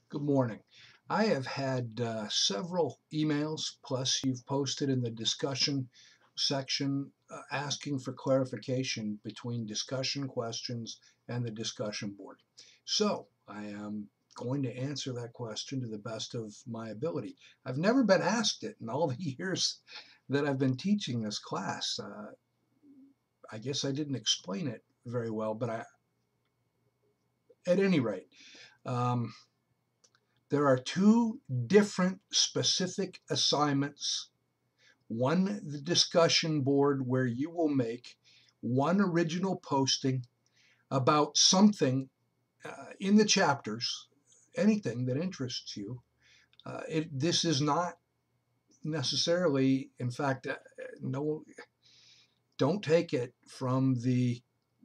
Good morning. I have had several emails, plus you've posted in the discussion section asking for clarification between discussion questions and the discussion board. So I am going to answer that question to the best of my ability. I've never been asked it in all the years that I've been teaching this class. I guess I didn't explain it very well, but at any rate, um, there are two different specific assignments. One, the discussion board, where you will make one original posting about something in the chapters, anything that interests you. This is not necessarily, in fact, no, don't take it from the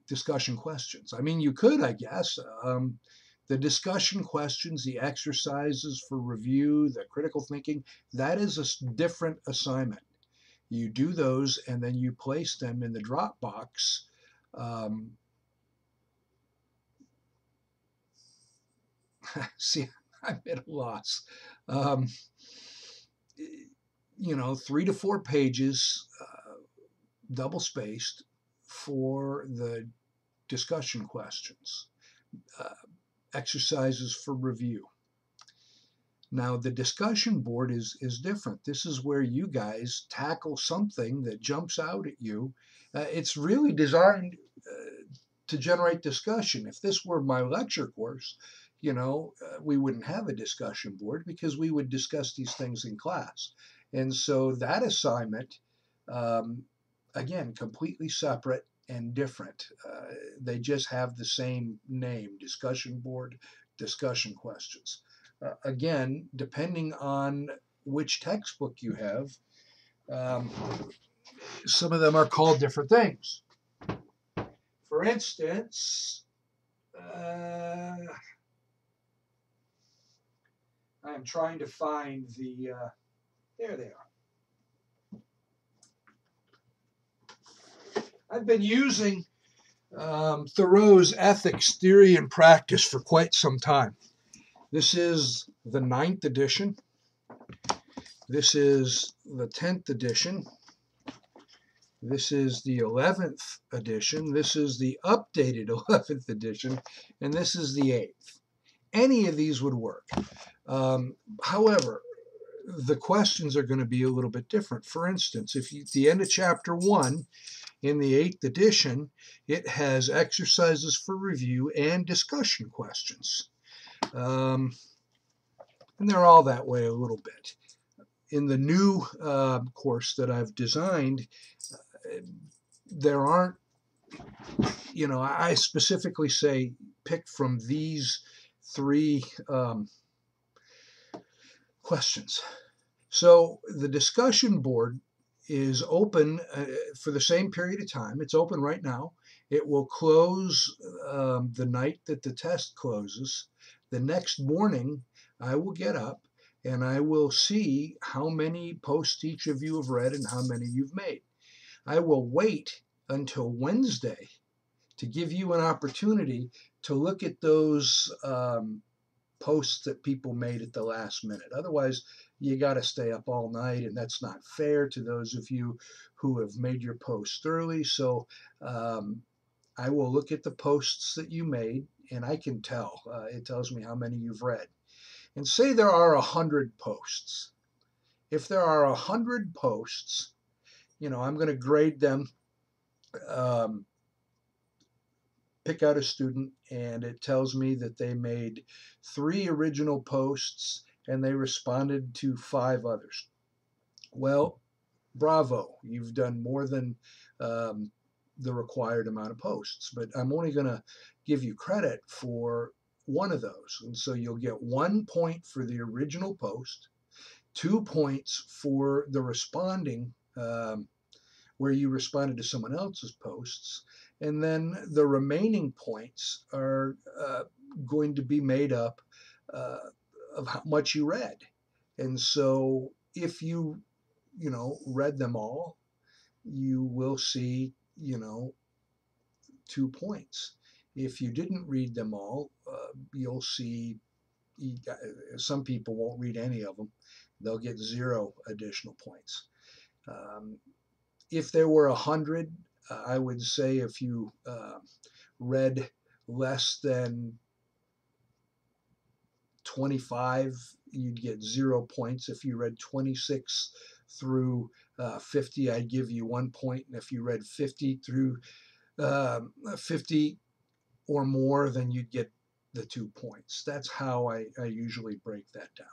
discussion questions. I mean, you could, I guess. The discussion questions, the exercises for review, the critical thinking, that is a different assignment. You do those and then you place them in the Dropbox. Um, See, I'm at a loss. Um, 3 to 4 pages, double spaced, for the discussion questions, uh, exercises for review. Now, the discussion board is different. This is where you guys tackle something that jumps out at you. It's really designed to generate discussion. If this were my lecture course, we wouldn't have a discussion board because we would discuss these things in class. And so that assignment, um, again, completely separate and different. They just have the same name: discussion board, discussion questions. Again, depending on which textbook you have, um, some of them are called different things. For instance, I'm trying to find there they are. I've been using Thoreau's Ethics, Theory and Practice for quite some time. This is the 9th edition. This is the 10th edition. This is the 11th edition. This is the updated 11th edition. And this is the 8th. Any of these would work. However, the questions are going to be a little bit different. For instance, if you, at the end of chapter 1 in the 8th edition, it has exercises for review and discussion questions. And they're all that way a little bit. In the new course that I've designed, there aren't, I specifically say pick from these three questions. So the discussion board is open for the same period of time. It's open right now. It will close the night that the test closes. The next morning, I will get up and I will see how many posts each of you have read and how many you've made. I will wait until Wednesday to give you an opportunity to look at those posts that people made at the last minute. Otherwise, you got to stay up all night, and that's not fair to those of you who have made your posts early. So I will look at the posts that you made, and I can tell. It tells me how many you've read. And say there are 100 posts. If there are 100 posts, I'm going to grade them, pick out a student, and it tells me that they made 3 original posts and they responded to 5 others. Well, bravo, you've done more than the required amount of posts, but I'm only going to give you credit for one of those. And so you'll get 1 point for the original post, 2 points for the responding, where you responded to someone else's posts, and then the remaining points are going to be made up uh, of how much you read. And so if read them all, you will see, 2 points. If you didn't read them all, you'll see some people won't read any of them. They'll get 0 additional points. If there were 100, I would say if you read less than 25, you'd get 0 points. If you read 26 through 50, I'd give you 1 point. And if you read 50 through 50 or more, then you'd get the 2 points. That's how I usually break that down.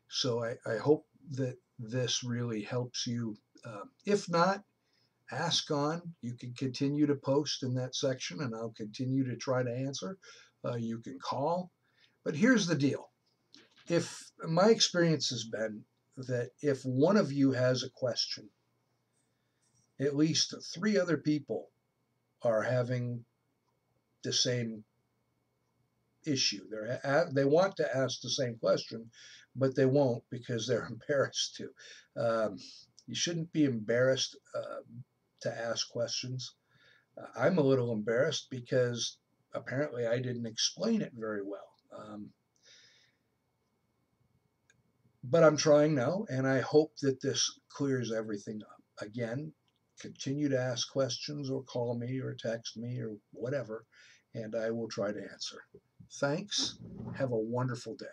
So I hope that this really helps you. If not, ask on. You can continue to post in that section and I'll continue to try to answer. You can call. But here's the deal. If my experience has been that if one of you has a question, at least 3 other people are having the same issue. They want to ask the same question, but they won't because they're embarrassed to. You shouldn't be embarrassed to ask questions. I'm a little embarrassed because apparently I didn't explain it very well. But I'm trying now, and I hope that this clears everything up. Again, continue to ask questions or call me or text me or whatever, and I will try to answer. Thanks. Have a wonderful day.